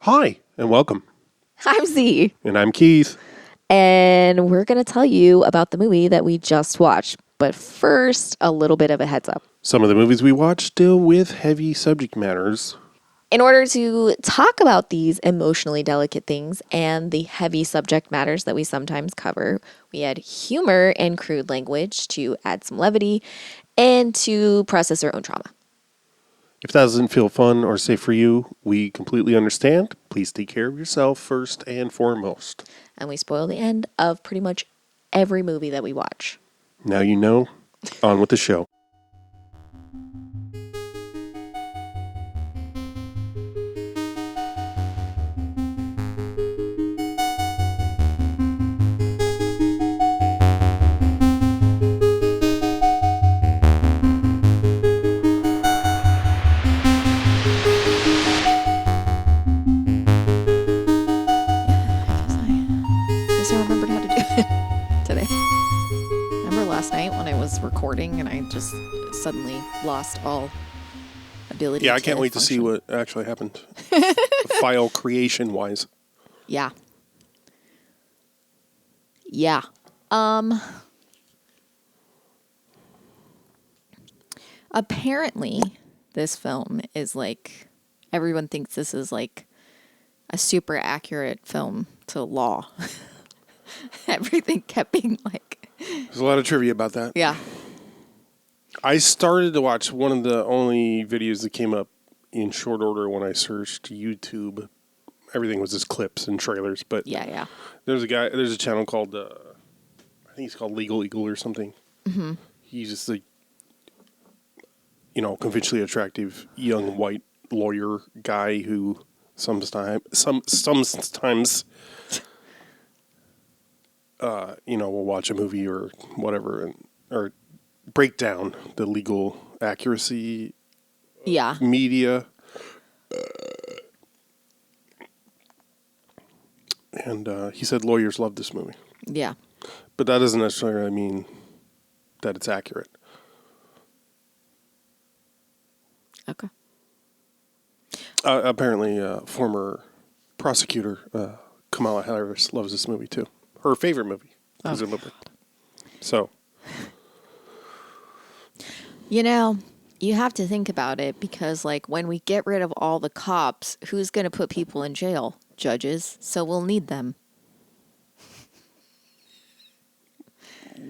Hi, and welcome. I'm Z. And I'm Keith. And we're going to tell you about the movie that we just watched. But first, a little bit of a heads up. Some of the movies we watch deal with heavy subject matters. In order to talk about these emotionally delicate things and the heavy subject matters that we sometimes cover, we add humor and crude language to add some levity and to process our own trauma. If that doesn't feel fun or safe for you, we completely understand. Please take care of yourself first and foremost. And we spoil the end of pretty much every movie that we watch. Now you know. On with the show. Recording and I just suddenly lost all ability. Yeah, I can't wait to see what actually happened. File creation wise. Yeah. Apparently this film is like, everyone thinks this is like a super accurate film to law. Everything kept being like, there's a lot of trivia about that. Yeah. I started to watch one of the only videos that came up in short order when I searched YouTube. Everything was just clips and trailers, but yeah. There's a channel called, I think it's called Legal Eagle or something. Mm-hmm. He's just a, conventionally attractive young white lawyer guy who sometimes will watch a movie or whatever or break down the legal accuracy media. And he said lawyers love this movie. Yeah. But that doesn't necessarily mean that it's accurate. Okay. Apparently, former prosecutor Kamala Harris loves this movie too. Her favorite movie, presumably. So. You have to think about it because, like, when we get rid of all the cops, who's going to put people in jail? Judges. So we'll need them.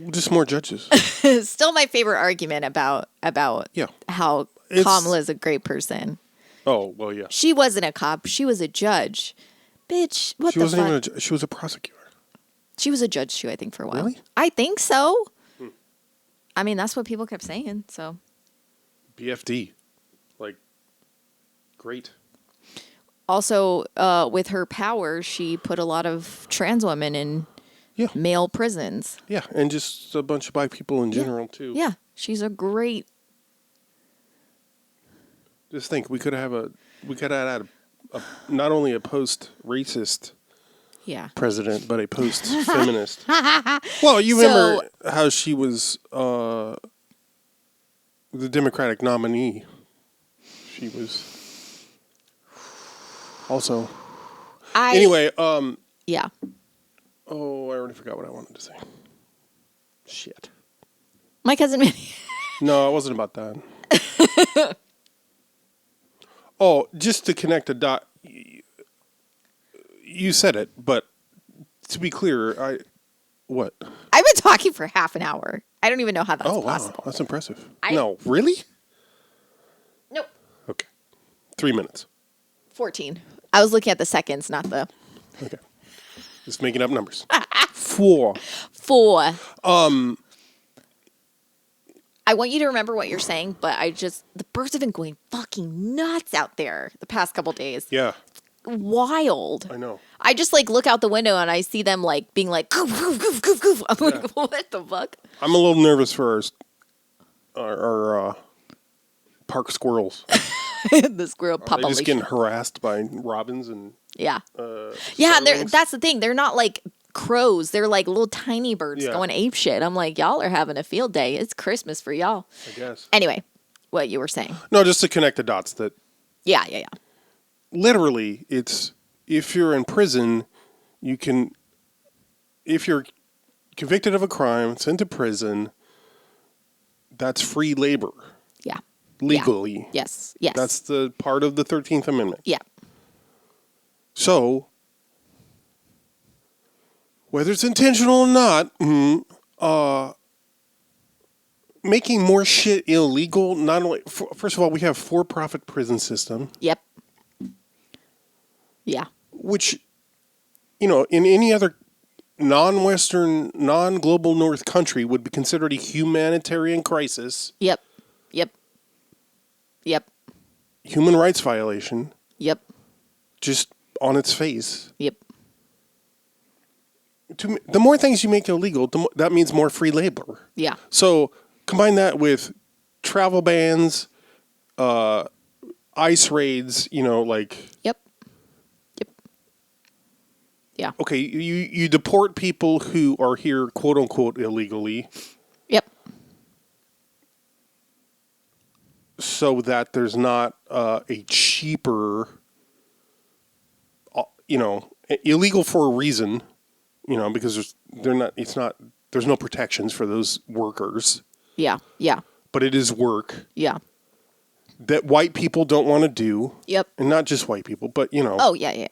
Just more judges. Still my favorite argument about how Kamala's a great person. Oh, well, yeah. She wasn't a cop. She was a judge. Bitch, what she the wasn't fuck? Even she was a prosecutor. She was a judge, too, I think, for a while. Really? I think so. I mean, that's what people kept saying, so. BFD. Like, great. Also, with her power, she put a lot of trans women in male prisons. Yeah, and just a bunch of black people in general, too. Yeah, she's a great... Just think, we could have had a not only a post-racist president, but a post-feminist. Well, you remember how she was the Democratic nominee. She was also... Anyway, Yeah. Oh, I already forgot what I wanted to say. Shit. My Cousin Vinny. No, it wasn't about that. Oh, just to connect a dot. You said it, but to be clear, what? I've been talking for half an hour. I don't even know how that's possible. Wow, that's impressive. No, really? Nope. Okay. 3 minutes. 14. I was looking at the seconds, not the... Okay. Just making up numbers. 4. I want you to remember what you're saying, but the birds have been going fucking nuts out there the past couple days. Yeah. Wild. I know. I just look out the window and I see them being like, goof, goof, goof, goof, goof. I'm like, what the fuck? I'm a little nervous for our park squirrels. The squirrel population. They're just getting harassed by robins and... Yeah. And that's the thing. They're not like crows. They're like little tiny birds going ape shit. I'm like, y'all are having a field day. It's Christmas for y'all. I guess. Anyway, what you were saying. No, just to connect the dots that... Yeah. Literally, it's if you're in prison, if you're convicted of a crime, sent to prison, that's free labor. Yeah. Legally. Yeah. Yes. That's the part of the 13th Amendment. Yeah. So, whether it's intentional or not, making more shit illegal, not only, first of all, we have for-profit prison system. Yep. Yeah. Which, in any other non-Western, non-global North country would be considered a humanitarian crisis. Yep. Human rights violation. Yep. Just on its face. Yep. The more things you make illegal, that means more free labor. Yeah. So combine that with travel bans, ICE raids, Yep. Yeah. Okay, you deport people who are here, quote unquote, illegally. Yep. So that there's not a cheaper, illegal for a reason, because there's no protections for those workers. Yeah. But it is work. Yeah. That white people don't want to do. Yep. And not just white people, but Oh, yeah.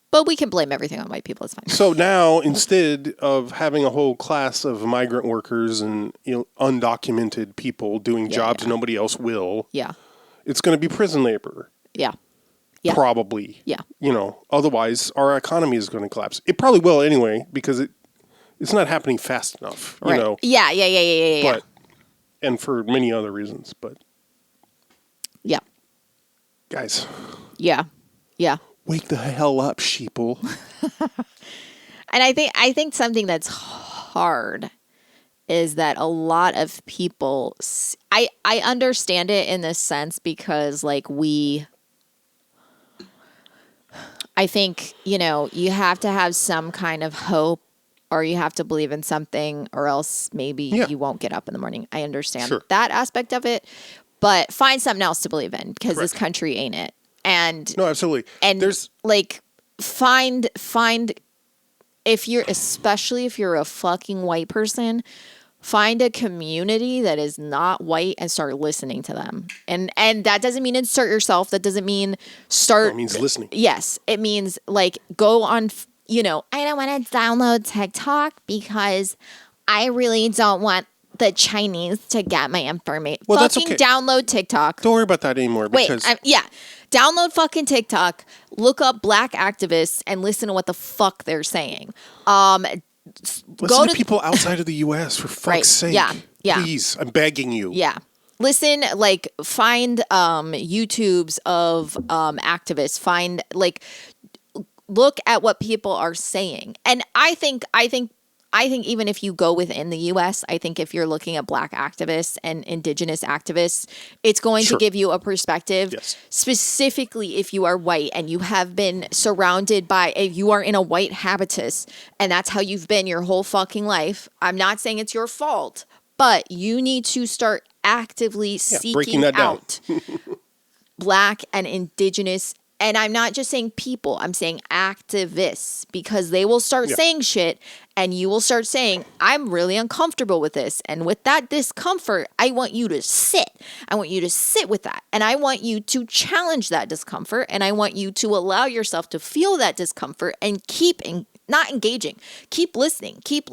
But we can blame everything on white people. It's fine. So now, instead of having a whole class of migrant workers and undocumented people doing jobs nobody else will, it's going to be prison labor. Yeah. Probably. Yeah. Otherwise our economy is going to collapse. It probably will anyway, because it's not happening fast enough. Right. Yeah. But, and for many other reasons, but. Yeah. Guys. Yeah. Wake the hell up, sheeple. And I think something that's hard is that a lot of people, I understand it in this sense because I think, you have to have some kind of hope or you have to believe in something or else maybe you won't get up in the morning. I understand that aspect of it, but find something else to believe in because this country ain't it. And no, absolutely. And find especially if you're a fucking white person, find a community that is not white and start listening to them. And that doesn't mean insert yourself. That doesn't mean start. It means listening. Yes. It means go on, I don't want to download TikTok because I really don't want the Chinese to get my information. Well, fucking that's okay. Download TikTok. Don't worry about that anymore. Because Download fucking TikTok, look up black activists, and listen to what the fuck they're saying. Listen to people outside of the U.S., for fuck's sake. Yeah. Please, I'm begging you. Yeah. Listen, find YouTubes of activists. Find, look at what people are saying. And I think even if you go within the U.S., I think if you're looking at black activists and indigenous activists, it's going to give you a perspective, specifically if you are white and you have been surrounded by, if you are in a white habitus and that's how you've been your whole fucking life. I'm not saying it's your fault, but you need to start actively seeking out black and indigenous. And I'm not just saying people, I'm saying activists, because they will start saying shit and you will start saying, I'm really uncomfortable with this. And with that discomfort, I want you to sit. I want you to sit with that. And I want you to challenge that discomfort. And I want you to allow yourself to feel that discomfort and not engaging. Keep listening, keep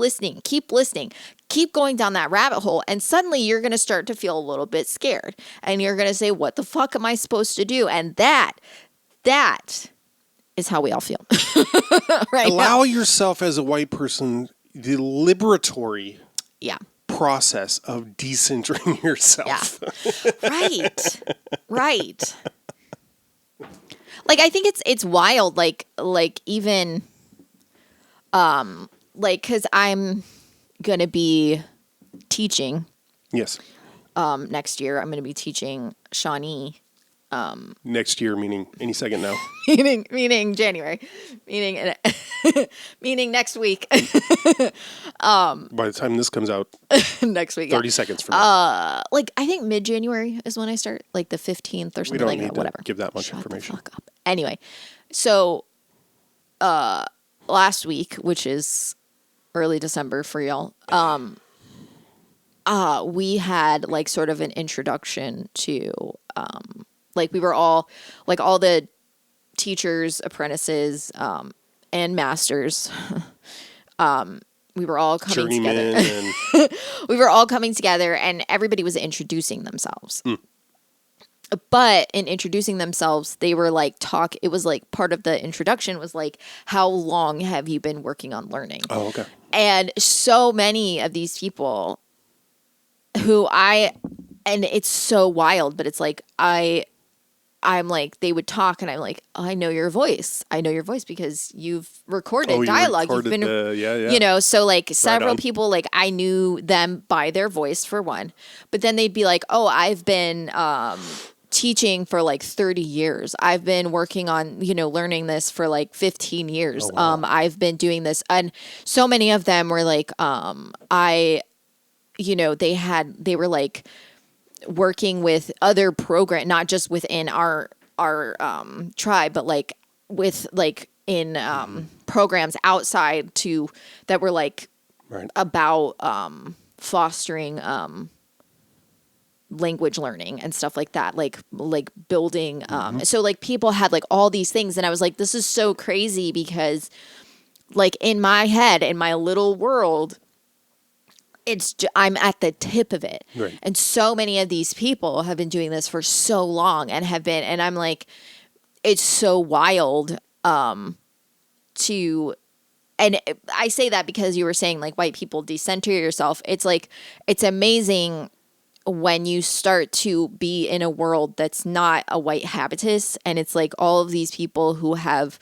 going down that rabbit hole. And suddenly you're going to start to feel a little bit scared. And you're going to say, what the fuck am I supposed to do? And that is how we all feel. Right. Allow yourself as a white person the liberatory process of decentering yourself. Yeah. Right. I think it's wild. Even because I'm gonna be teaching. Yes. Next year I'm gonna be teaching Shawnee. Next year, meaning any second now. meaning January, meaning next week. By the time this comes out, next week, 30 seconds from now. I think mid-January is when I start, the 15th or something. We don't need whatever. to give that much Shut information. The fuck up. Anyway, So last week, which is early December for y'all, we had like sort of an introduction to like we were all like all the teachers, apprentices, and masters. We were all coming together. We were all coming together, and everybody was introducing themselves. But in introducing themselves, they were like it was like part of the introduction was like, how long have you been working on learning? Oh, okay. And so many of these people and it's so wild, but it's like, I'm like, they would talk and I'm like, oh, I know your voice. I know your voice because you've recorded dialogue. You've been, you know, so like several people, like I knew them by their voice for one, but then they'd be like, oh, I've been, teaching for like 30 years. I've been working on, you know, learning this for like 15 years. Oh, wow. I've been doing this. And so many of them were like, you know, they were like working with other program, not just within our tribe, but like with like in programs outside that were like about fostering language learning and stuff like that, like building so like people had like all these things, and I was like, this is so crazy because like in my head, in my little world, I'm at the tip of it. Right. And so many of these people have been doing this for so long and I'm like, it's so wild and I say that because you were saying like white people decenter yourself. It's like, it's amazing when you start to be in a world that's not a white habitus, and it's like all of these people who have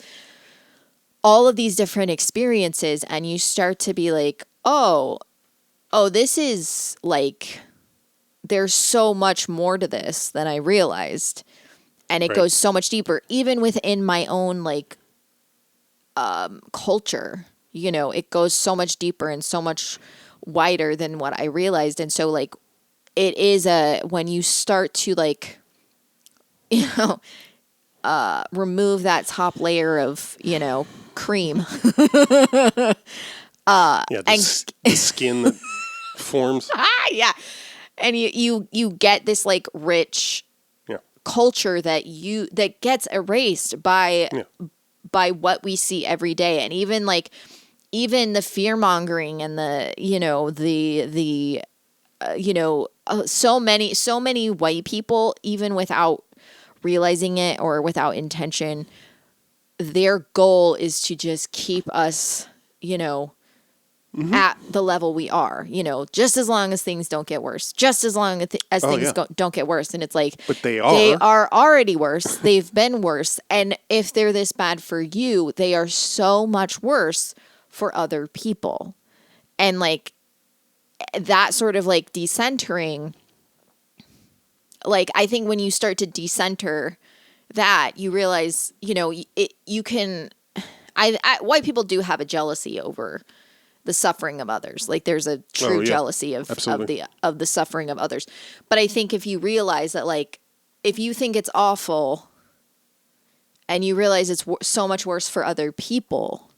all of these different experiences, and you start to be like, oh, this is like, there's so much more to this than I realized. And it goes so much deeper, even within my own like culture, you know, it goes so much deeper and so much wider than what I realized. And so like, it is when you start to like, you know, remove that top layer of, you know, cream. The skin that forms. Yeah. And you get this like rich culture that gets erased by what we see every day. And even the fear mongering and the, you know, the you know, so many white people, even without realizing it or without intention, their goal is to just keep us, you know, at the level we are, you know, just as long as things don't get worse, just as long as things don't get worse. And it's like, but they are already worse. They've been worse. And if they're this bad for you, they are so much worse for other people. And like, that sort of like decentering, like I think when you start to decenter that, you realize, you know, you can, white people do have a jealousy over the suffering of others. Like there's a true jealousy of the suffering of others. But I think if you realize that, like, if you think it's awful and you realize it's so much worse for other people,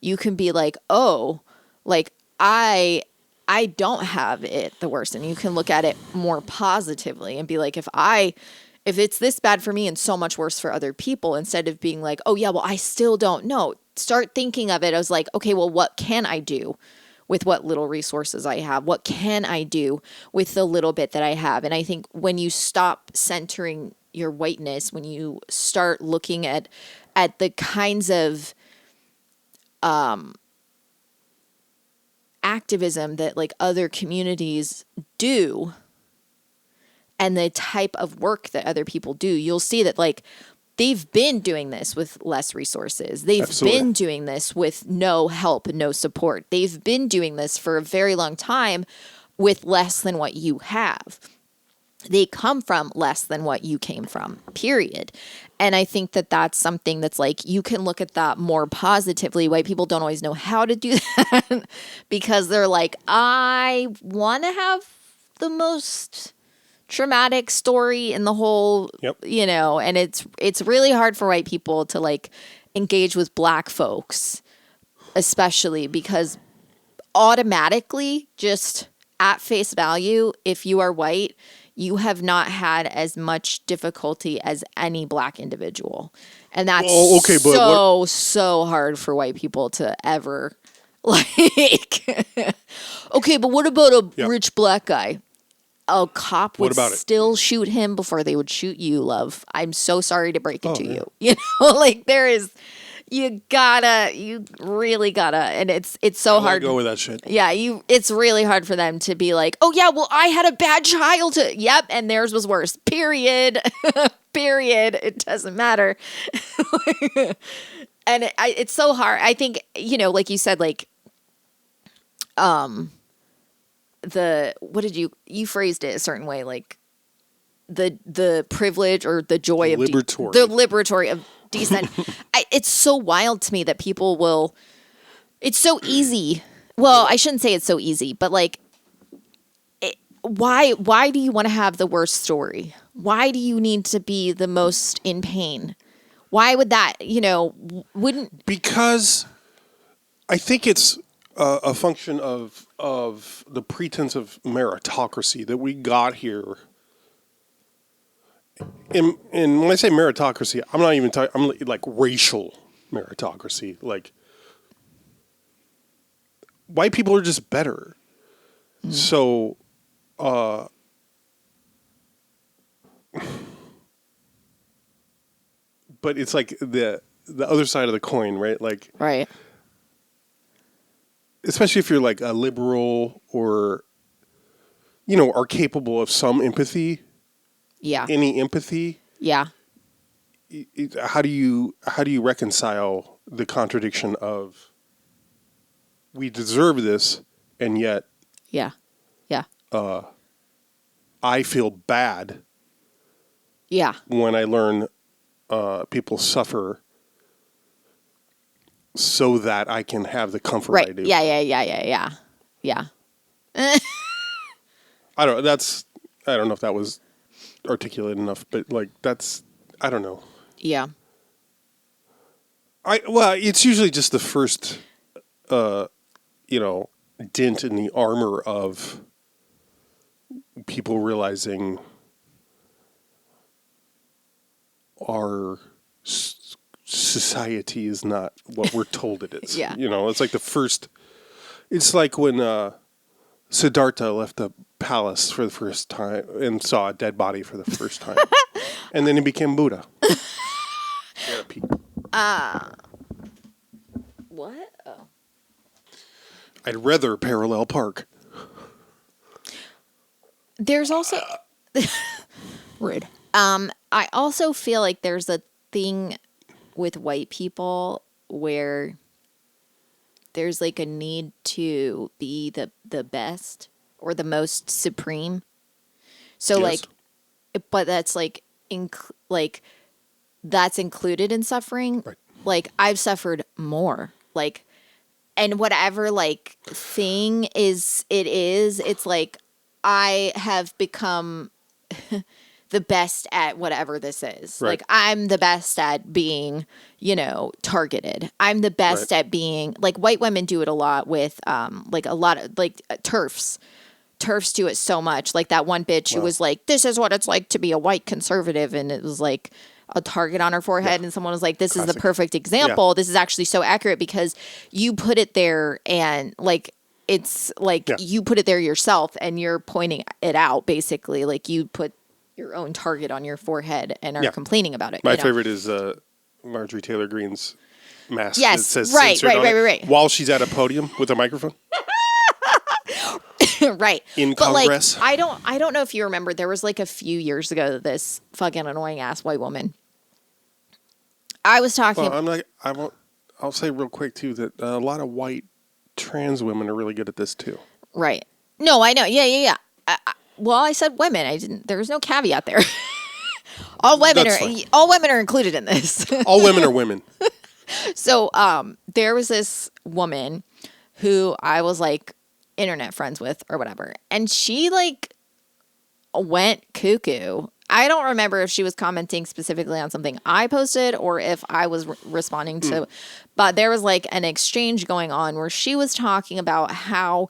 you can be like, oh, like I don't have it the worst. And you can look at it more positively and be like, if it's this bad for me and so much worse for other people, instead of being like, oh yeah, well, I still don't know. Start thinking of it as like, okay, well, what can I do with what little resources I have? What can I do with the little bit that I have? And I think when you stop centering your whiteness, when you start looking at the kinds of activism that like other communities do and the type of work that other people do, you'll see that like they've been doing this with less resources. They've been doing this with no help, no support. They've been doing this for a very long time with less than what you have. They come from less than what you came from, period. And I think that that's something that's like, you can look at that more positively. White people don't always know how to do that because they're like, I want to have the most traumatic story in the whole, you know, and it's really hard for white people to like engage with black folks, especially because automatically, just at face value, if you are white, you have not had as much difficulty as any black individual. And that's so hard for white people to ever like, okay, but what about a rich black guy? A cop would still shoot him before they would shoot you, love. I'm so sorry to break it to you. You know, like there is, you really gotta, and it's so hard. Go with that shit. Yeah, it's really hard for them to be like, oh yeah, well I had a bad childhood. Yep, and theirs was worse. Period. Period. It doesn't matter. And it's so hard. I think, you know, like you said, like, you phrased it a certain way, like the privilege or the joy of liberatory. The liberatory of decent. It's so wild to me that people will, it's so easy. Well, I shouldn't say it's so easy, but like, why do you want to have the worst story? Why do you need to be the most in pain? Why would that, you know, because I think it's a function of the pretense of meritocracy that we got here. And when I say meritocracy, I'm not even talking, I'm like racial meritocracy. Like, white people are just better. So, but it's like the other side of the coin, right? Like, right. Especially if you're like a liberal or, you know, are capable of some empathy. Yeah. Any empathy. Yeah. How do you reconcile the contradiction of we deserve this and yet yeah. I feel bad. Yeah. When I learn people suffer so that I can have the comfort I do. Yeah. I don't know if that was articulate enough, but like I don't know. Yeah. It's usually just the first you know, dent in the armor of people realizing our society is not what we're told it is. Yeah. You know, it's like the first, it's like when Siddhartha left the palace for the first time and saw a dead body for the first time. And then he became Buddha. What? Oh. I'd rather parallel park. There's also rude. I also feel like there's a thing with white people where there's like a need to be the best or the most supreme. So yes. but that's like that's included in suffering. Right. Like I've suffered more. Like, and whatever like thing it's like I have become the best at whatever this is. Right. Like I'm the best at being, you know, targeted. I'm the best at being like white women do it a lot with like a lot of like TERFs. TERFs do it so much. Like that one bitch who was like, this is what it's like to be a white conservative. And it was like a target on her forehead. And someone was like, this is the perfect example. This is actually so accurate because you put it there and like, it's like you put it there yourself and you're pointing it out basically. Like you put your own target on your forehead and are complaining about it. My favorite is Marjorie Taylor Greene's mask. Yes, that says right. While she's at a podium with a microphone. Right. In Congress. Like, I don't know if you remember, there was like a few years ago, this fucking annoying ass white woman. I was talking. Well, I'll say real quick too that a lot of white trans women are really good at this too. Right. No, I know. Yeah. Well, I said women. I didn't. There was no caveat there. All women are included in this. All women are women. So, there was this woman who I was like internet friends with or whatever, and she like went cuckoo. I don't remember if she was commenting specifically on something I posted or if I was responding to, but there was like an exchange going on where she was talking about how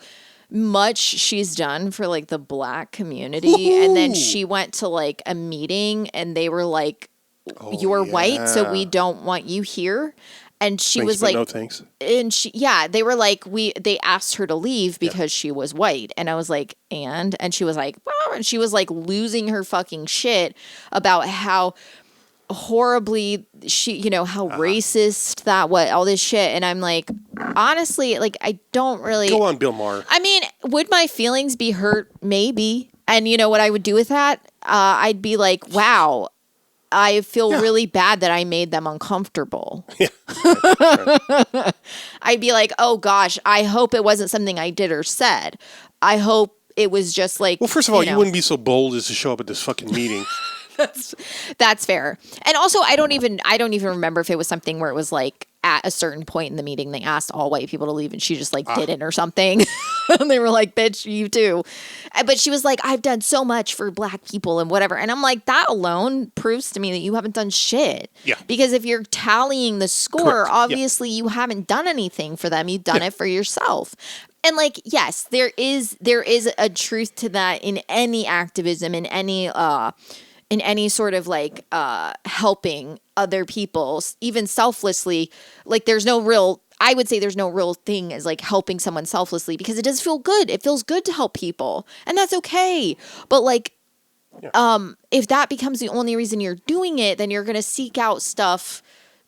much she's done for like the Black community. Ooh. And then she went to like a meeting and they were like, you're white, so we don't want you here. And she was like, no thanks. And they were like, they asked her to leave because she was white. And I was like, and she was like, oh, and she was like losing her fucking shit about how horribly how racist that was, all this shit. And I'm like, honestly, like, I don't really. Go on, Bill Maher. I mean, would my feelings be hurt? Maybe. And you know what I would do with that? I'd be like, wow. I feel really bad that I made them uncomfortable. Yeah. Right. I'd be like, oh gosh, I hope it wasn't something I did or said. I hope it was just like. Well, first of all, you wouldn't be so bold as to show up at this fucking meeting. That's fair. And also, I don't even remember if it was something where it was like at a certain point in the meeting they asked all white people to leave and she just like didn't or something. And they were like, bitch, you too. But she was like, I've done so much for Black people and whatever. And I'm like, that alone proves to me that you haven't done shit. Yeah. Because if you're tallying the score, correct. Obviously you haven't done anything for them. You've done it for yourself. And like, yes, there is a truth to that in any activism, in any sort of like helping other people, even selflessly. Like I would say there's no real thing as like helping someone selflessly because it does feel good. It feels good to help people and that's okay. But like, if that becomes the only reason you're doing it, then you're going to seek out stuff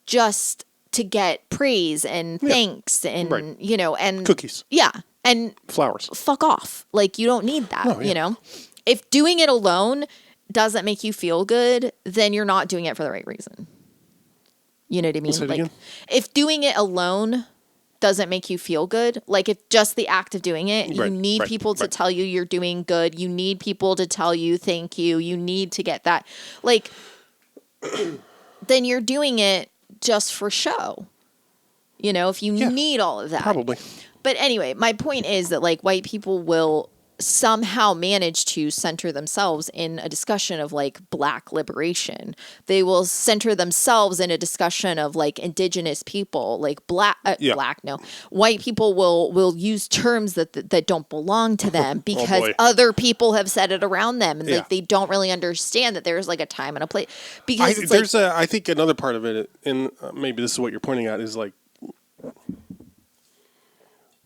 just to get praise and thanks and, and cookies. Yeah. And flowers. Fuck off. Like you don't need that, If doing it alone doesn't make you feel good, then you're not doing it for the right reason. You know what I mean? Like again? If doing it alone doesn't make you feel good, like if just the act of doing it, you need people to tell you you're doing good. You need people to tell you thank you. You need to get that. Like, then you're doing it just for show. If you need all of that. Probably. But anyway, my point is that like white people will somehow manage to center themselves in a discussion of like Black liberation. They will center themselves in a discussion of like indigenous people, like white people will use terms that don't belong to them because other people have said it around them and like they don't really understand that there's like a time and a place. Because I think another part of it, and maybe this is what you're pointing at, is like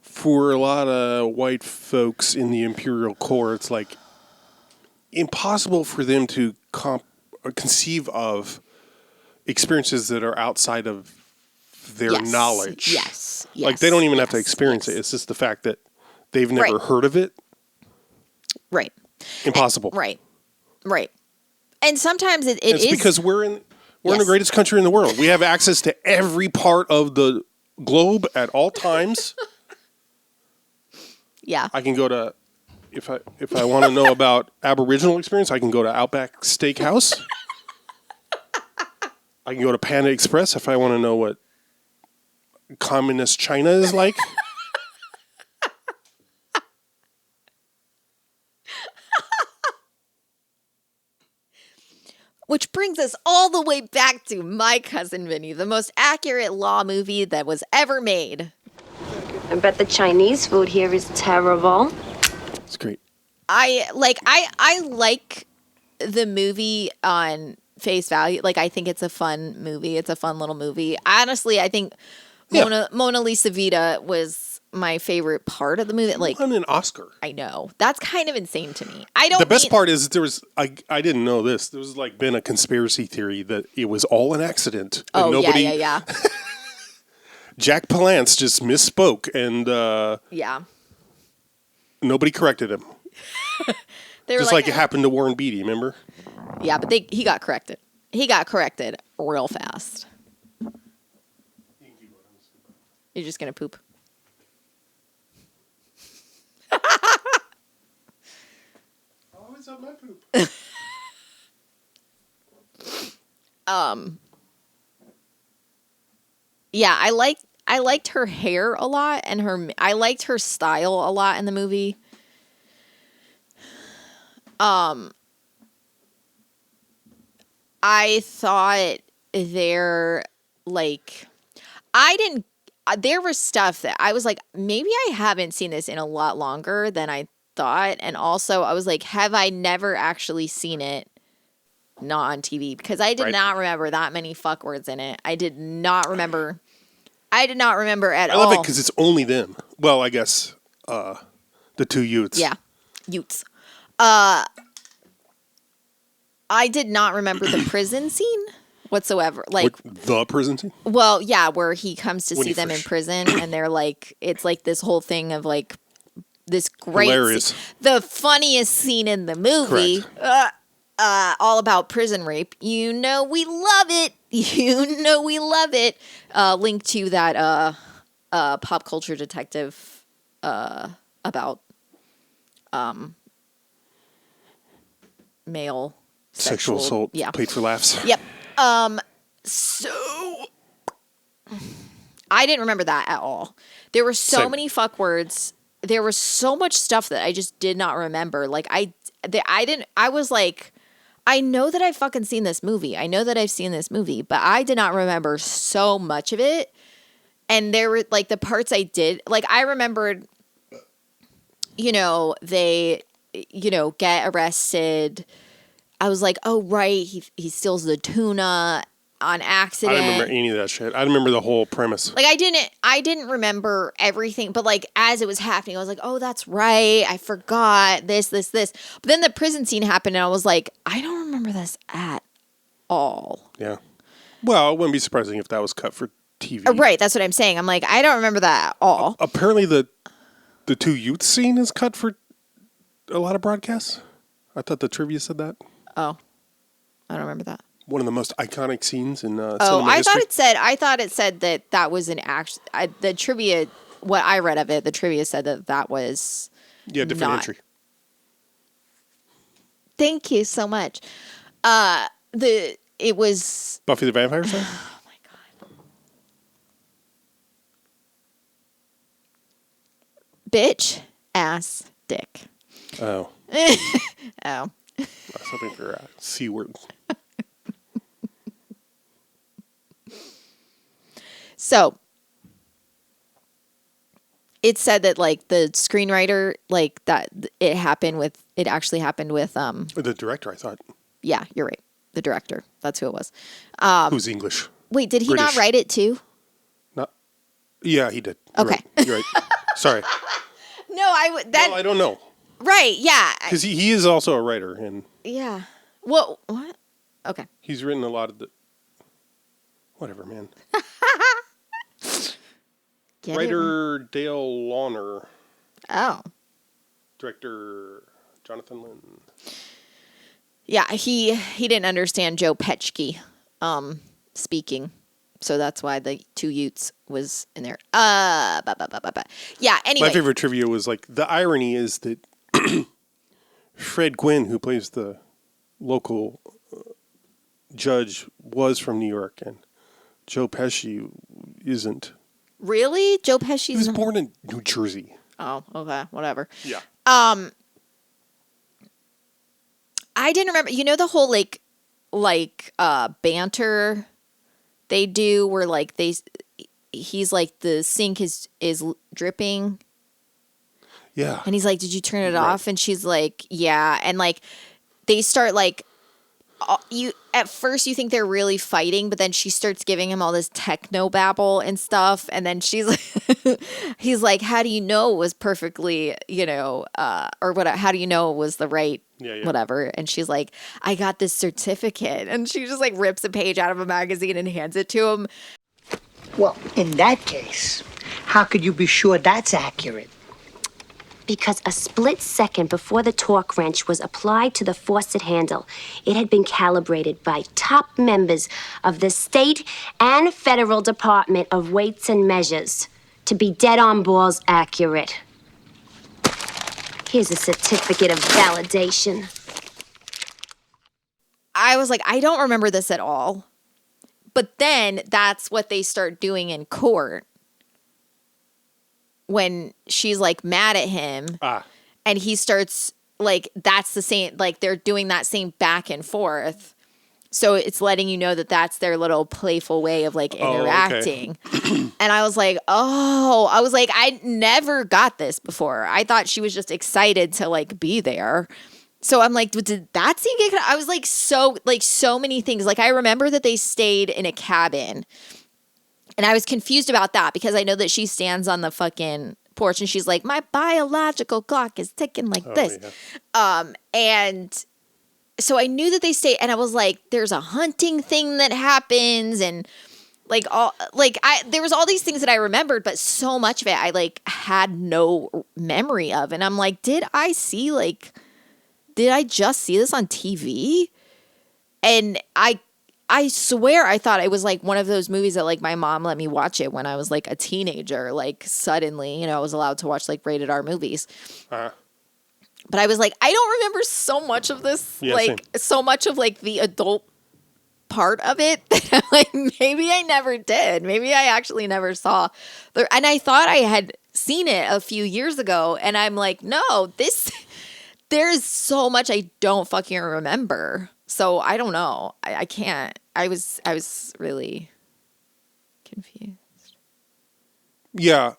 for a lot of white folks in the imperial core, it's like impossible for them to conceive of experiences that are outside of their knowledge. Yes. Like they don't even have to experience it. It's just the fact that they've never heard of it. Right. Impossible. Right. And sometimes it is because we're in the greatest country in the world. We have access to every part of the globe at all times. Yeah. I can go to if I want to know about Aboriginal experience, I can go to Outback Steakhouse. I can go to Panda Express if I want to know what communist China is like. Which brings us all the way back to My Cousin Vinny, the most accurate law movie that was ever made. I bet the Chinese food here is terrible. It's great. I like the movie on face value. Like, I think it's a fun movie. It's a fun little movie. Honestly, I think Mona Lisa Vita was my favorite part of the movie. Like, won an Oscar. I know. That's kind of insane to me. The best part is I didn't know this. There was like been a conspiracy theory that it was all an accident. And yeah. Jack Palance just misspoke and nobody corrected him. Just like it happened to Warren Beatty, remember? Yeah, but he got corrected. He got corrected real fast. You're just going to poop. Always on my poop. Yeah, I liked her hair a lot and I liked her style a lot in the movie. I thought there was stuff that I was like, maybe I haven't seen this in a lot longer than I thought. And also I was like, have I never actually seen it not on TV? Because I did not remember that many fuck words in it. I did not remember at all. I love it because it's only them. Well, I guess the two Utes. Yeah. Utes. I did not remember the prison scene whatsoever. Like the prison scene? Well, yeah, where he comes to see them in prison and they're like, it's like this whole thing of like this great, the funniest scene in the movie, all about prison rape. You know, we love it. Linked to that pop culture detective about male sexual assault. Yeah. Played for laughs. Yep. So I didn't remember that at all. There were so many fuck words. There was so much stuff that I just did not remember. Like I was like, I know that I've fucking seen this movie. I know that I've seen this movie, but I did not remember so much of it. And there were like the parts I did, like I remembered, they, get arrested. I was like, oh, right. He steals the tuna on accident. I don't remember any of that shit. I remember the whole premise. Like I didn't remember everything, but like as it was happening, I was like, oh, that's right. I forgot this. But then the prison scene happened and I was like, I don't remember this at all. Yeah. Well, it wouldn't be surprising if that was cut for TV. Right. That's what I'm saying. I'm like, I don't remember that at all. Apparently the two youth scene is cut for a lot of broadcasts. I thought the trivia said that. Oh, I don't remember that. One of the most iconic scenes in cinema history. history. I thought it said that was an action. The trivia, what I read of it, the trivia said that was different entry. Thank you so much. It was Buffy the Vampire Slayer. Oh my god, bitch, ass, dick. Oh. Oh. I was hoping for a C word. So it said that like the screenwriter, like that it actually happened with The director, I thought. Yeah, you're right. The director. That's who it was. Who's English? Wait, did he British. not write it too? Yeah, he did. Okay. You're right. Sorry. No, I don't know. Right, yeah. Because he is also a writer, and yeah. What? Okay. He's written a lot of the. Whatever, man. Writer Dale Launer. Oh. Director Jonathan Lynn. Yeah, he didn't understand Joe Pesci speaking. So that's why the two Utes was in there. Yeah, anyway. My favorite trivia was like, the irony is that Fred Gwynn, who plays the local judge, was from New York, and Joe Pesci isn't. Really? Joe Pesci's He was born in New Jersey. Oh, okay, whatever. Yeah. I didn't remember. You know the whole like banter they do where like he's like the sink is dripping. Yeah. And he's like, "Did you turn it off?" And she's like, "Yeah." And like they start like at first you think they're really fighting, but then she starts giving him all this techno babble and stuff, and then she's like, he's like, "How do you know it was perfectly, or what? How do you know it was the right whatever?" And she's like, "I got this certificate," and she just like rips a page out of a magazine and hands it to him. Well, in that case, how could you be sure that's accurate? Because a split second before the torque wrench was applied to the faucet handle, it had been calibrated by top members of the state and federal Department of Weights and Measures to be dead on balls accurate. Here's a certificate of validation. I was like, I don't remember this at all. But then that's what they start doing in court. When she's like mad at him and he starts like, that's the same, like they're doing that same back and forth. So it's letting you know that that's their little playful way of like interacting. Oh, okay. And I was like, I never got this before. I thought she was just excited to like be there. So I'm like, did that scene get? I was like, so many things. Like I remember that they stayed in a cabin, and I was confused about that because I know that she stands on the fucking porch and she's like, my biological clock is ticking like this. Yeah. And so I knew that they stayed, and I was like, there's a hunting thing that happens, and like there was all these things that I remembered, but so much of it I like had no memory of, and I'm like, did I just see this on TV? And I swear I thought it was like one of those movies that like my mom let me watch it when I was like a teenager, like suddenly, I was allowed to watch like rated R movies. But I was like, I don't remember so much of this, so much of like the adult part of it that I'm like, maybe I never did. Maybe I actually never saw. And I thought I had seen it a few years ago, and I'm like, no, there's so much I don't fucking remember. So I don't know. I can't. I was really confused. Yeah.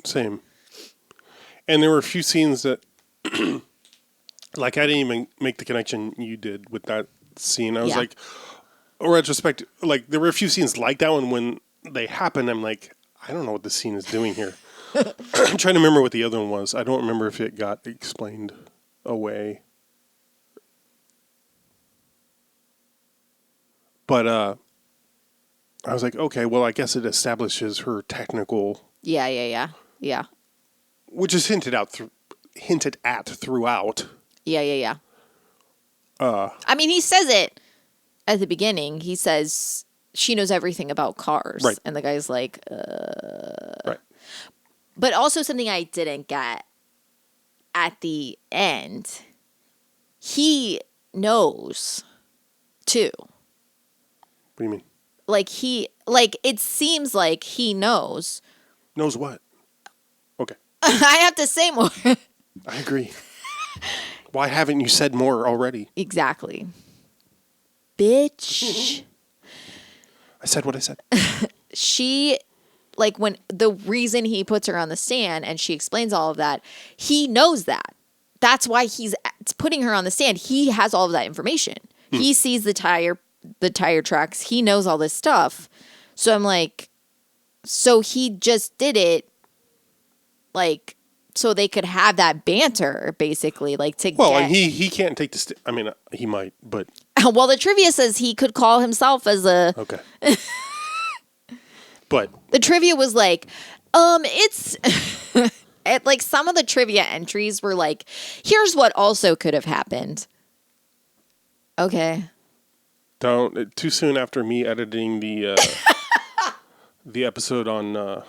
Same. And there were a few scenes that like I didn't even make the connection you did with that scene. I was like, in retrospect, like there were a few scenes like that one when they happened. I'm like, I don't know what this scene is doing here. I'm trying to remember what the other one was. I don't remember if it got explained away. But I was like, okay, well, I guess it establishes her technical. Yeah. Which is hinted at throughout. Yeah. I mean, he says it at the beginning. He says she knows everything about cars, right? And the guy's like, right. But also something I didn't get at the end. He knows too. What do you mean? Like it seems like he knows. Knows what? Okay. I have to say more. I agree. Why haven't you said more already? Exactly. Bitch. I said what I said. She, like, when the reason he puts her on the stand and she explains all of that, he knows that. That's why he's putting her on the stand. He has all of that information. He sees the tire tracks. He knows all this stuff. So I'm like, so he just did it, like, so they could have that banter, basically, like to and he can't take the. I mean, he might, but well, the trivia says he could call himself as a. Okay. But the trivia was like, it's like some of the trivia entries were like, here's what also could have happened. Okay. Don't too soon after me editing the the episode on.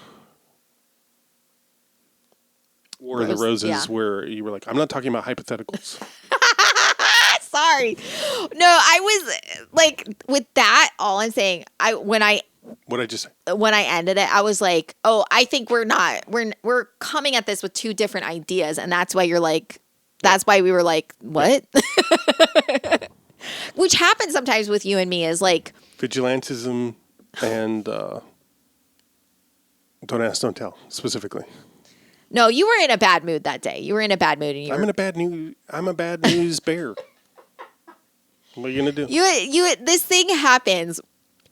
War of the Roses, where you were like, I'm not talking about hypotheticals. Sorry. No, I was like, with that, all I'm saying, when I ended it, I was like, oh, I think we're coming at this with two different ideas. And that's why that's why we were like, what? Which happens sometimes with you and me is like. Vigilantism and don't ask, don't tell, specifically. No, you were in a bad mood that day. You were in a bad mood. And I'm a bad news bear. What are you gonna do? This thing happens,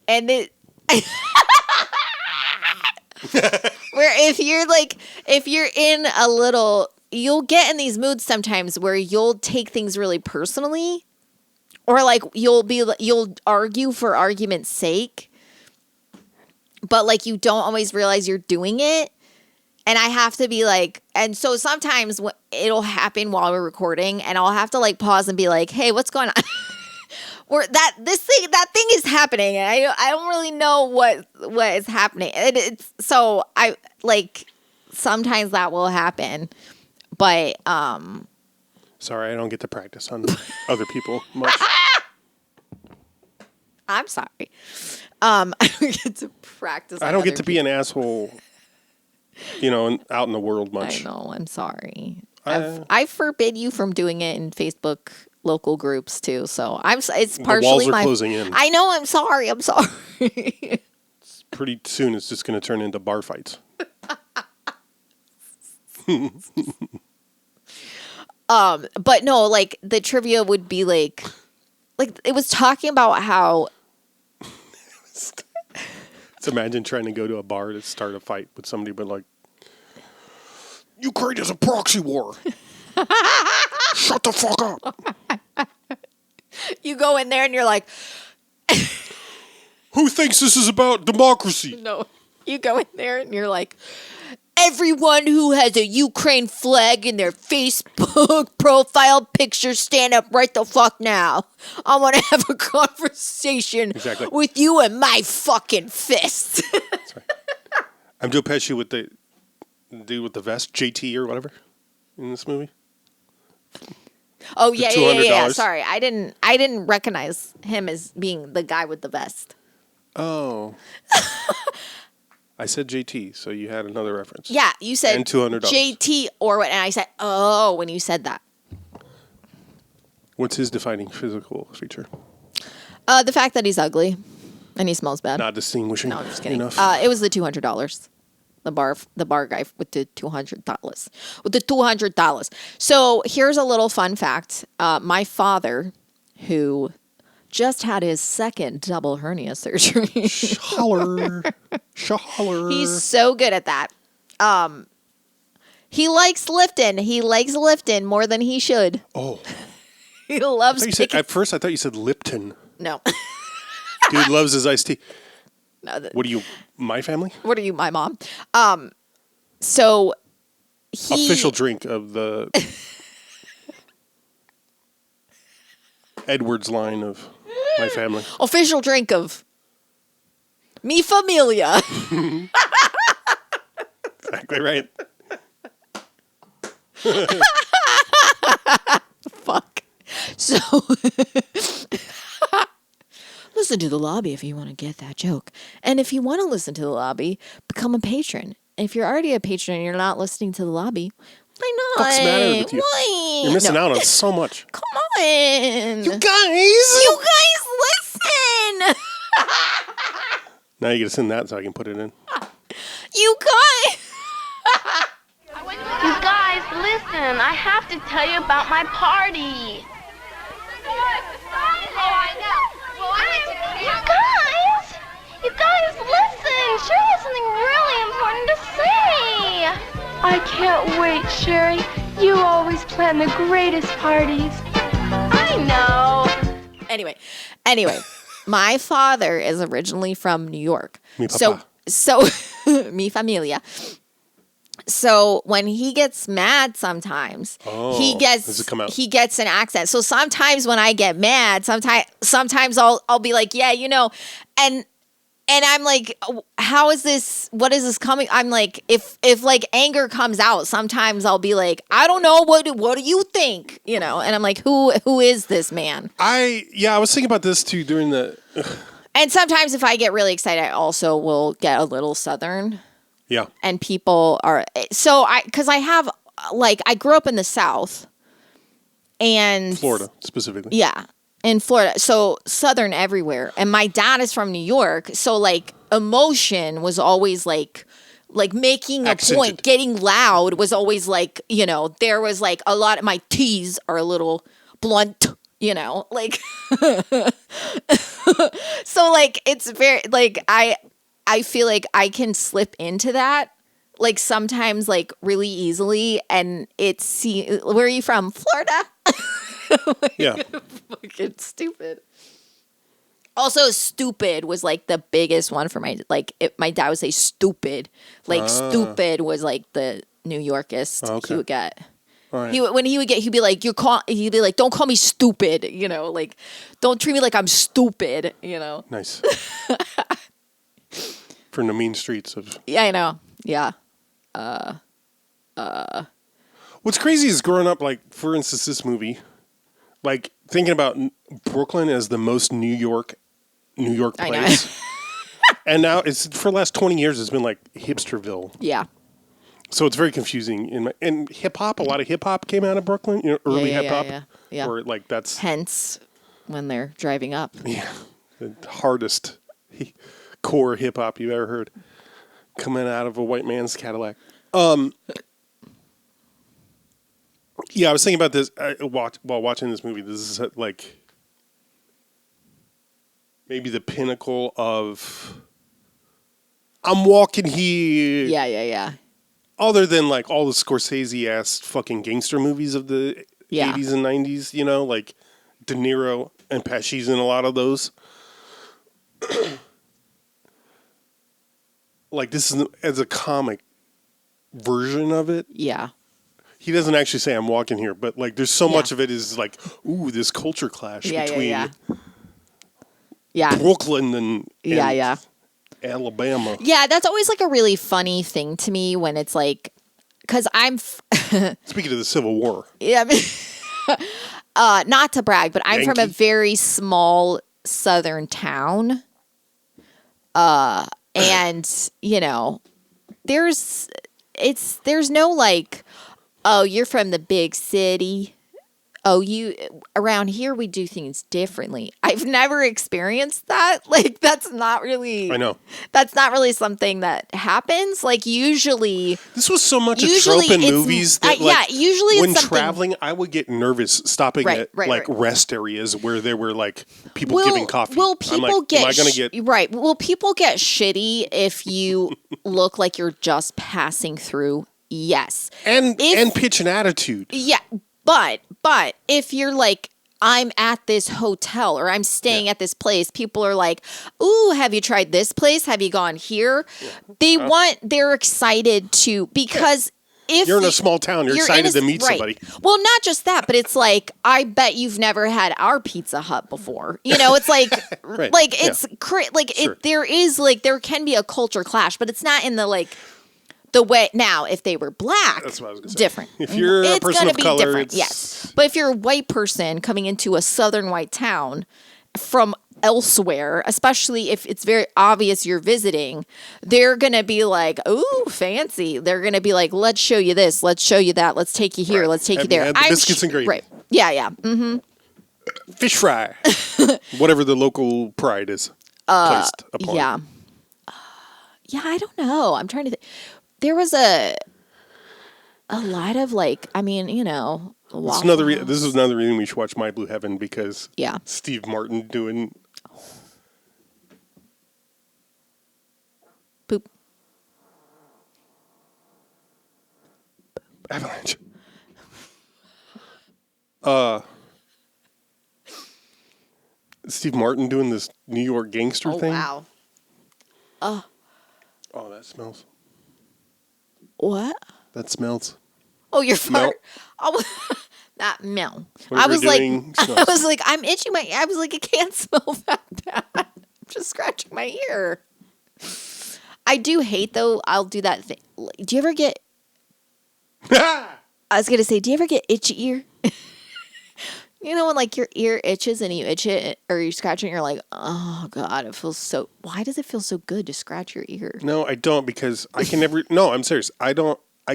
and it. Where if you're in a little, you'll get in these moods sometimes where you'll take things really personally, or like you'll argue for argument's sake, but like you don't always realize you're doing it. And I have to be like, and so sometimes it'll happen while we're recording, and I'll have to like pause and be like, "Hey, what's going on?" Or that thing is happening, and I don't really know what is happening. It's so I like sometimes that will happen, but sorry, I don't get to practice on other people much. I'm sorry. I don't get to practice. I don't get to be an asshole. Out in the world much. I know. I'm sorry. I forbid you from doing it in Facebook local groups too. So it's partially the walls are closing in. I know. I'm sorry. Pretty soon, it's just going to turn into bar fights. But no, like the trivia would be like it was talking about how. Let's imagine trying to go to a bar to start a fight with somebody, but like, Ukraine is a proxy war. Shut the fuck up. You go in there and you're like, who thinks this is about democracy? No, you go in there and you're like, everyone who has a Ukraine flag in their Facebook profile picture, stand up right the fuck now. I want to have a conversation with you and my fucking fist. That's right. I'm Joe Pesci with the dude with the vest, JT or whatever, in this movie. Oh yeah. Sorry, I didn't recognize him as being the guy with the vest. Oh. I said JT, so you had another reference. Yeah, you said and $200. JT or what? And I said, oh, when you said that. What's his defining physical feature? The fact that he's ugly and he smells bad. Not distinguishing. No, I'm just kidding. Enough. It was the $200. The bar guy with the $200. With the $200. So here's a little fun fact. My father, who just had his second double hernia surgery. Holler. He's so good at that. He likes lifting. He likes lifting more than he should. Oh. He loves at first I thought you said Lipton. No. Dude loves his iced tea. No, what are you, my family? What are you, my mom? So he... Official drink of the Edwards line of my family. Official drink of Mi Familia. Exactly right. Fuck. So, listen to the lobby if you want to get that joke. And if you want to listen to the lobby, become a patron. If you're already a patron and you're not listening to the lobby, why not? What's the matter with you? Why? You're missing out on so much. Come on. You guys listen. Now you gotta send that so I can put it in. You guys. You guys, listen. I have to tell you about my party. You guys, listen. Sherry has something really important to say. I can't wait, Sherry. You always plan the greatest parties. I know. Anyway, my father is originally from New York. Mi papa. So mi familia. So when he gets mad sometimes, he gets an accent. So sometimes when I get mad, sometimes I'll be like, yeah, you know, and I'm like, how is this? What is this coming? I'm like, if like anger comes out, sometimes I'll be like, I don't know, what do you think? You know, and I'm like, who is this man? I was thinking about this too during the. And sometimes if I get really excited, I also will get a little Southern. Yeah. And people are because I grew up in the South and Florida specifically. Yeah. In Florida. So Southern everywhere. And my dad is from New York. So like emotion was always like making accented. A point, getting loud was always like, you know, there was like a lot of my T's are a little blunt, you know, like, so like, it's very like, I feel like I can slip into that, like sometimes, like really easily. And where are you from? Florida? Yeah. Fucking stupid. Also, stupid was like the biggest one for my dad would say stupid. Like stupid was like the New Yorkest he would get. Right. He'd be like, don't call me stupid. You know, like don't treat me like I'm stupid. You know. Nice. From the mean streets of. Yeah, I know. Yeah. What's crazy is growing up, like, for instance, this movie, like, thinking about Brooklyn as the most New York place. And now, for the last 20 years, it's been, like, Hipsterville. Yeah. So it's very confusing. And hip hop, a lot of hip hop came out of Brooklyn. Early hip hop. Yeah. Or like that's hence when they're driving up. Yeah, the hardest core hip hop you've ever heard coming out of a white man's Cadillac. Yeah, I was thinking about this while watching this movie. This is like maybe the pinnacle of I'm walking here. Yeah. Other than like all the Scorsese ass fucking gangster movies of the 80s and 90s, like De Niro and Pesci's in a lot of those. Like this is as a comic version of it. Yeah. He doesn't actually say I'm walking here, but like there's so much of it is like, ooh, this culture clash between Brooklyn and Alabama. Yeah, that's always like a really funny thing to me when it's like, because I'm speaking of the Civil War. Yeah, not to brag, but I'm from a very small southern town, and there's no like, oh, you're from the big city. Oh, around here we do things differently. I've never experienced that. Like that's not really. I know. That's not really something that happens. Like usually. This was so much a trope in movies that usually when it's traveling, I would get nervous stopping at rest areas where there were like people giving coffee. Will people get? Am I gonna get right? Will people get shitty if you look like you're just passing through? Yes. And pitch an attitude. Yeah. But if you're like, I'm at this hotel or I'm staying at this place, people are like, ooh, have you tried this place? Have you gone here? Yeah. They're excited to, because if you're in a small town, you're excited to meet somebody. Well, not just that, but it's like, I bet you've never had our Pizza Hut before. It's like, there can be a culture clash, but it's not in the like, the way now, if they were black, that's what I was gonna say. Different. If you're a person of color, different. Yes. But if you're a white person coming into a southern white town from elsewhere, especially if it's very obvious you're visiting, they're gonna be like, "Ooh, fancy." They're gonna be like, "Let's show you this. Let's show you that. Let's take you here. Let's take you there." Biscuits and gravy. Right. Yeah. Mm-hmm. Fish fry. Whatever the local pride is placed upon. Yeah. I don't know. I'm trying to think. There was a lot of like, I mean, this is another reason we should watch My Blue Heaven, because Steve Martin doing poop avalanche. Steve Martin doing this New York gangster thing. Wow. Oh, that smells. What? That smells. Oh, your fart. Oh, that smell. I was like, I'm itching my. I was like, it can't smell that bad. I'm just scratching my ear. I do hate though. I'll do that thing. Do you ever get? I was gonna say, do you ever get itchy ear? When like your ear itches and you itch it or you scratch it and you're like, oh God, it feels so. Why does it feel so good to scratch your ear? No, I don't, because I can never. No, I'm serious. I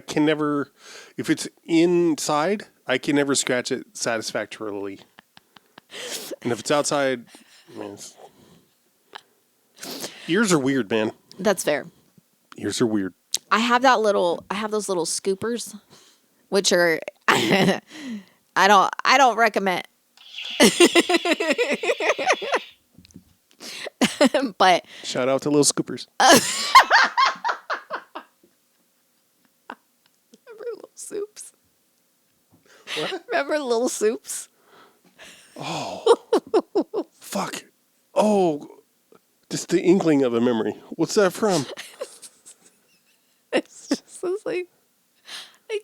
can never. If it's inside, I can never scratch it satisfactorily. And if it's outside, ears are weird, man. That's fair. Ears are weird. I have those little scoopers, which are. I don't recommend. But shout out to Little Scoopers. Remember Little Soups? What? Remember Little Soups? Oh, fuck. Oh, just the inkling of a memory. What's that from? It's just like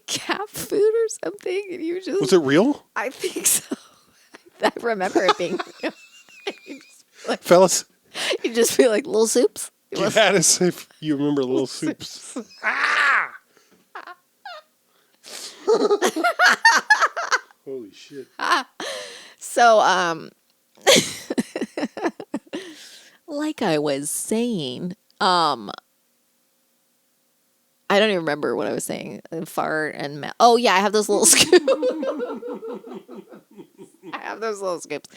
cat food or something, and you just. Was it real? I think so. I remember it being real. Fellas, you just feel like Little Soups. You had us if you remember Little Soups. Holy shit. So, like I was saying, I I don't even remember what I was saying. Fart and oh yeah, I have those little scoops. I have those little scoops.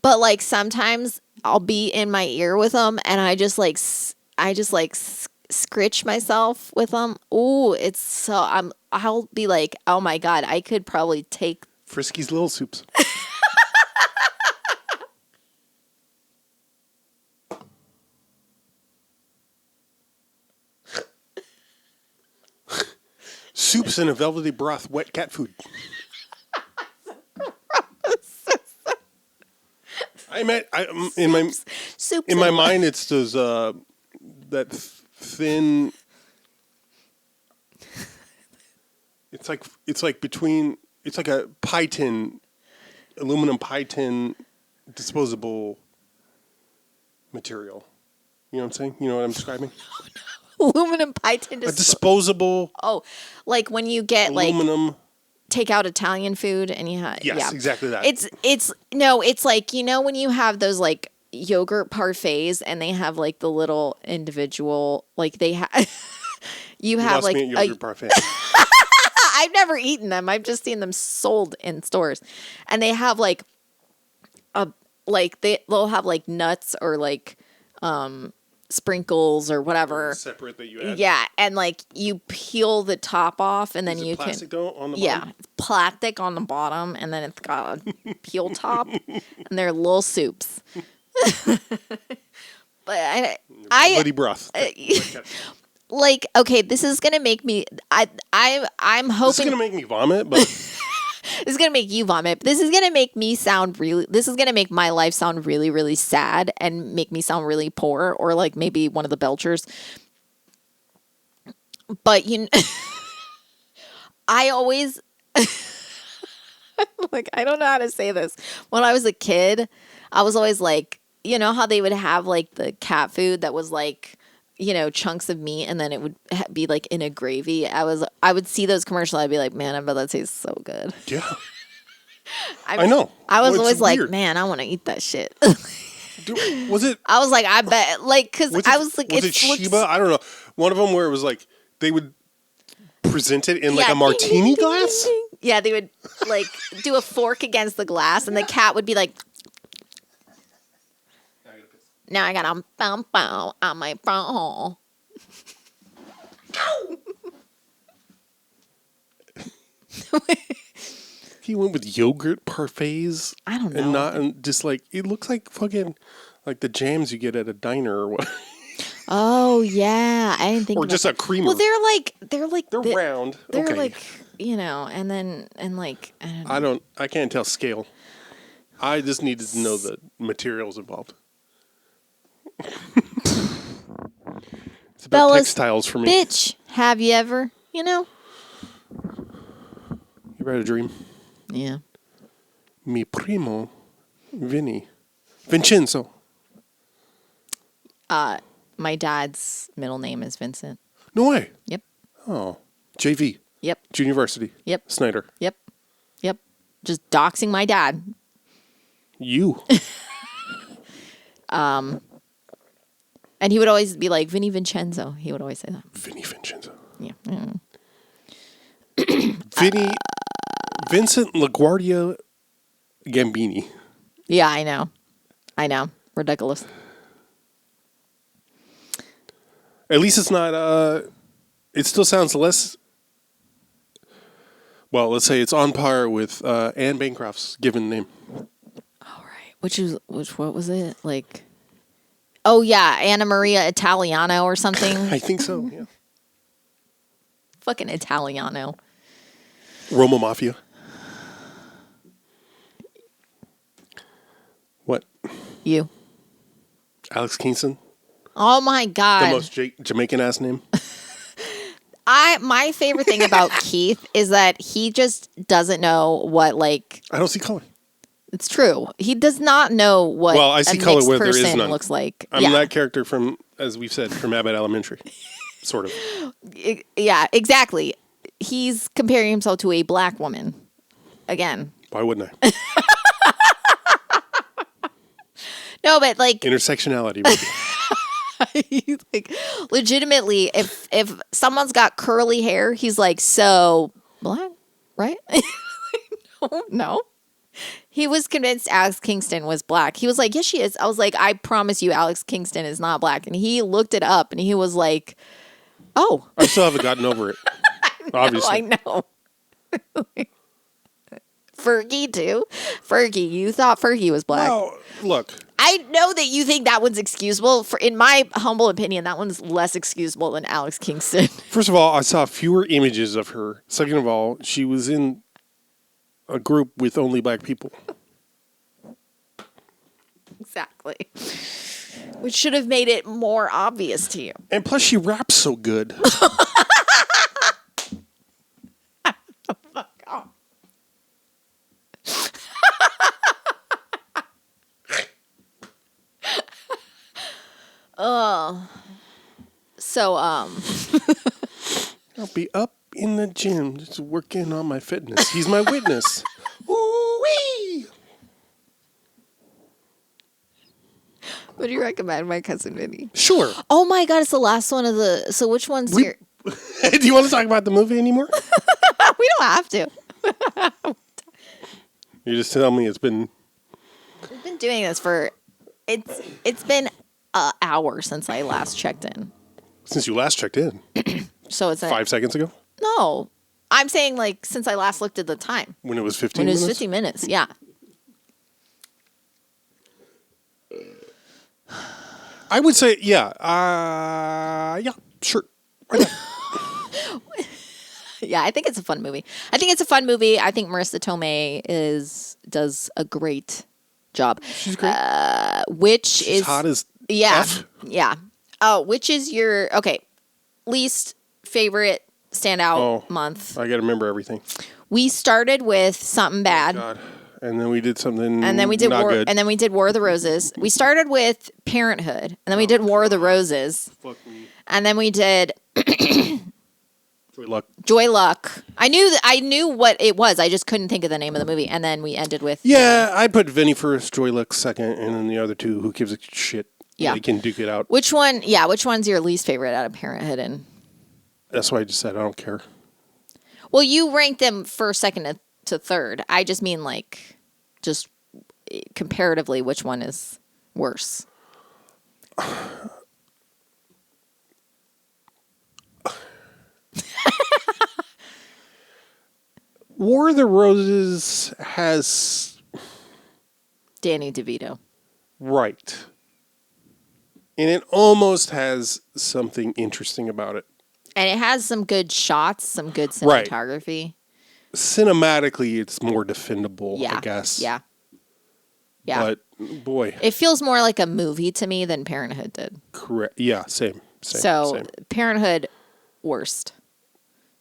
But like sometimes I'll be in my ear with them, and I just like scritch myself with them. Ooh, it's so I'll be like, oh my god, I could probably take Frisky's Little Soups. Soups in a velvety broth, wet cat food. In my mind, it's those that thin. It's like a pie tin, aluminum pie tin, disposable material. You know what I'm saying? You know what I'm describing? aluminum pie tin. A disposable. Oh, like when you get aluminum. Take out Italian food and you have exactly that. It's like, you know, when you have those like yogurt parfaits and they have like the little individual, like they have you have like me at yogurt parfait. I've never eaten them. I've just seen them sold in stores, and they have like they'll have like nuts or like sprinkles or whatever separate that you add. Yeah, and like you peel the top off, and then you plastic can though on the bottom? Yeah, it's plastic on the bottom, and then it's got a peel top, and they're little soups. But bloody broth. Like, okay, this is gonna make me. I'm hoping this is gonna make me vomit, but this is gonna make you vomit. But this is gonna make me sound really. This is gonna make my life sound really, really sad and make me sound really poor, or like maybe one of the Belchers. But I always like I don't know how to say this. When I was a kid, I was always like, you know how they would have like the cat food that was like, you know, chunks of meat, and then it would be like in a gravy. I would see those commercials. I'd be like, man, I bet that tastes so good. Yeah, I know. I was always like, man, I want to eat that shit. Was it? I was like, I bet, like, because I was like, was it Sheba? I don't know. One of them where it was like they would present it in like a martini glass. Yeah, they would like do a fork against the glass, and the cat would be like. Now I got a bow bow on my brow. He went with yogurt parfaits. I don't know. And just like it looks like fucking like the jams you get at a diner or what. Oh yeah, I didn't think. Or just a creamer. Well, they're round. They're okay. like, you know, and like I don't know. I can't tell scale. I just needed to know the materials involved. It's about Fellas, textiles for me. Bitch, have you ever, you know? You ever had a dream? Yeah. Mi primo, Vinny. Vincenzo. My dad's middle name is Vincent. No way. Yep. Oh. JV. Yep. University. Yep. Snyder. Yep. Just doxing my dad. You. And he would always be like, Vinny Vincenzo. He would always say that. Vinny Vincenzo. Yeah. Vinny. Vincent LaGuardia Gambini. Yeah, I know. Ridiculous. At least it's not, it still sounds less, well, let's say it's on par with Anne Bancroft's given name. All right. What was it? Like, oh yeah, Anna Maria Italiano or something. I think so, yeah. Fucking Italiano. Roma Mafia. What? You. Alex Kingston. Oh my God. The most Jamaican ass name. My favorite thing about Keith is that he just doesn't know what, like. I don't see color. It's true. He does not know what I see color where there is none. Looks like. I'm that character from, as we've said, from Abbott Elementary. Sort of. Yeah, exactly. He's comparing himself to a black woman. Again. Why wouldn't I? No, but like. Intersectionality, maybe. He's like, legitimately, if someone's got curly hair, he's like, so black, right? No. He was convinced Alex Kingston was black. He was like, yes, she is. I was like, I promise you, Alex Kingston is not black. And he looked it up and he was like, oh. I still haven't gotten over it. Obviously. I know. Fergie, too. Fergie, you thought Fergie was black. Well, look. I know that you think that one's excusable. In my humble opinion, that one's less excusable than Alex Kingston. First of all, I saw fewer images of her. Second of all, she was in a group with only black people. Exactly. Which should have made it more obvious to you. And plus, she raps so good. Fuck off. Oh. So, I'll be up in the gym just working on my fitness. He's my witness. Ooh-wee! What do you recommend, my Cousin Vinny? Sure. Oh my God, it's the last one of the... So which one's your... Do you want to talk about the movie anymore? We don't have to. You just tell me it's been... We've been doing this for... It's been an hour since I last checked in. Since you last checked in. So it's 5 seconds ago? No. I'm saying like since I last looked at the time. When it was 15 minutes? When it was 50 minutes, yeah. I would say, yeah. Yeah, sure. Why not? Yeah, I think it's a fun movie. I think Marisa Tomei does a great job. She's great. She's hot as F. Yeah. Oh, which is your least favorite standout month? I got to remember everything. We started with something bad. Oh, God. And then we did something and then we did not War, good. and then we did War of the Roses. We started with Parenthood, and then we did War of the Roses. Fuck me. And then we did Joy Luck. Joy Luck. I knew what it was. I just couldn't think of the name of the movie. And then we ended with I put Vinny first, Joy Luck second, and then the other two, who gives a shit? Yeah. They can duke it out. Which one? Yeah, which one's your least favorite out of Parenthood? And that's why I just said I don't care. well, you ranked them first, second to third. I just mean like just comparatively, which one is worse? War of the Roses has Danny DeVito. Right. And it almost has something interesting about it. And it has some good shots, some good cinematography. Right. Cinematically, it's more defendable, I guess. Yeah. But, boy. It feels more like a movie to me than Parenthood did. Correct. Yeah, same. So, Parenthood, worst.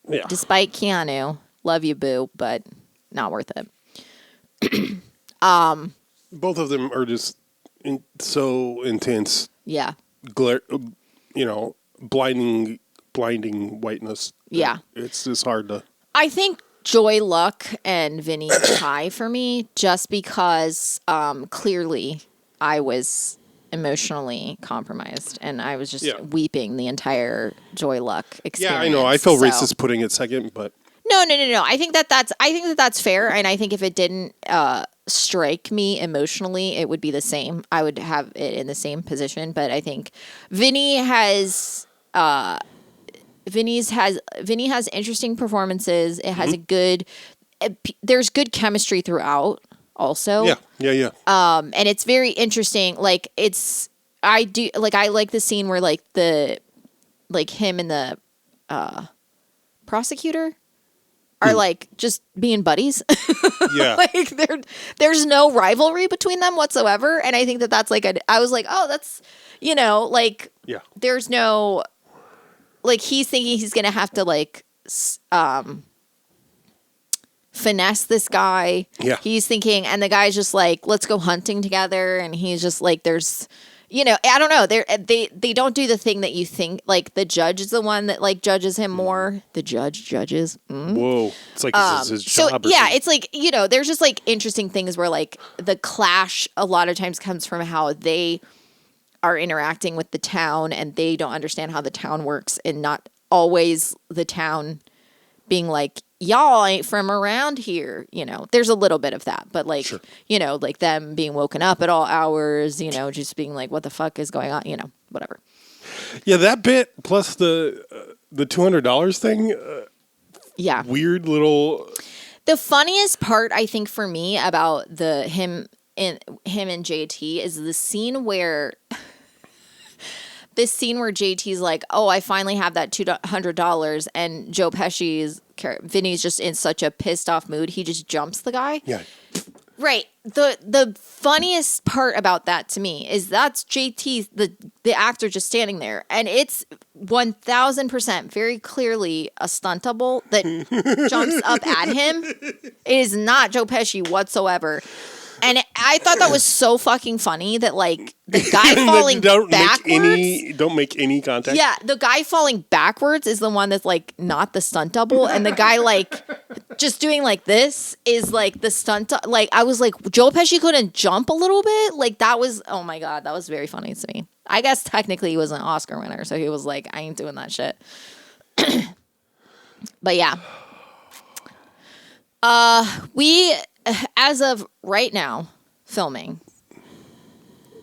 Yeah. Despite Keanu, love you, boo, but not worth it. Both of them are just so intense. Yeah. Blinding whiteness. Yeah. It's just hard to... I think Joy Luck and Vinny tie for me just because clearly I was emotionally compromised and I was just weeping the entire Joy Luck experience. Yeah, I know. I feel racist putting it second, but... No. I think that's fair, and I think if it didn't strike me emotionally, it would be the same. I would have it in the same position, but I think Vinny has interesting performances. It has there's good chemistry throughout also. Yeah. And it's very interesting. Like I like the scene where like him and the prosecutor are like just being buddies. Yeah. Like there's no rivalry between them whatsoever. And I think that's like I was like, oh, that's, there's no, like he's thinking he's going to have to like, finesse this guy. Yeah. He's thinking, and the guy's just like, let's go hunting together. And he's just like, there's, I don't know. They don't do the thing that you think. Like the judge is the one that like judges him more. The judge judges. Whoa, it's like this is his job. So yeah, it's like there's just like interesting things where like the clash a lot of times comes from how they are interacting with the town and they don't understand how the town works, and not always the town being like, y'all ain't from around here. You know, there's a little bit of that, but like, sure. You know, like them being woken up at all hours, you know, just being like, what the fuck is going on? You know, whatever. Yeah. That bit plus the $200 thing. Yeah. Weird little. The funniest part, I think, for me about him and JT is the scene where JT's like, oh, I finally have that $200, and Joe Pesci's Vinny's just in such a pissed off mood, he just jumps the guy. Yeah. Right. The funniest part about that to me is that's JT, the actor, just standing there, and it's 1000% very clearly a stunt double that jumps up at him. It is not Joe Pesci whatsoever. And I thought that was so fucking funny that, like, the guy falling backwards. Don't make any contact. Yeah, the guy falling backwards is the one that's, like, not the stunt double. And the guy, like, just doing, like, this is, like, the stunt. Like, I was like, Joe Pesci couldn't jump a little bit? Like, that was, oh, my God, that was very funny to me. I guess technically he was an Oscar winner, so he was like, I ain't doing that shit. But, yeah. We... As of right now, filming,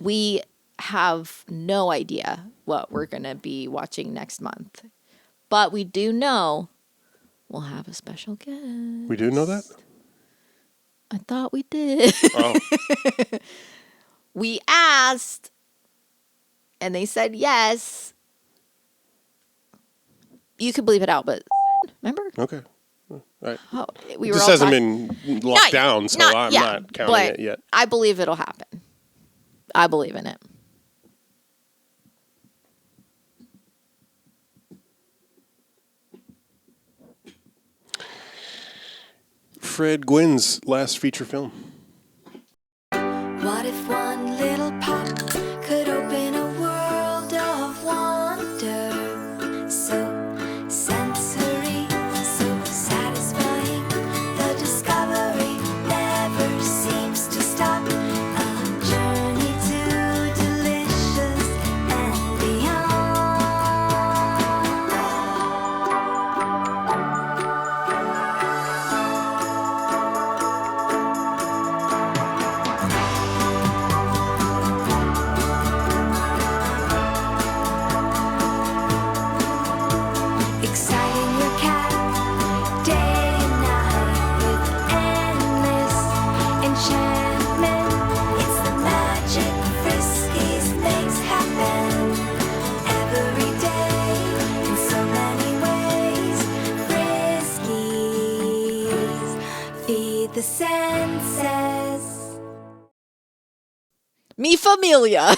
we have no idea what we're going to be watching next month. But we do know we'll have a special guest. We do know that? I thought we did. Oh. We asked, and they said yes. You could bleep it out, but remember? Okay. Right. Oh, this hasn't been locked down, so I'm not counting it yet. I believe it'll happen. I believe in it. Fred Gwynn's last feature film. What if one little pop could open a world of wonder? So sensory, so satisfying. The discovery never seems to stop. A journey to delicious and beyond. Exciting your cat day and night with endless enchantment. It's the magic Friskies makes happen every day in so many ways. Friskies feed the senses. Mi familia.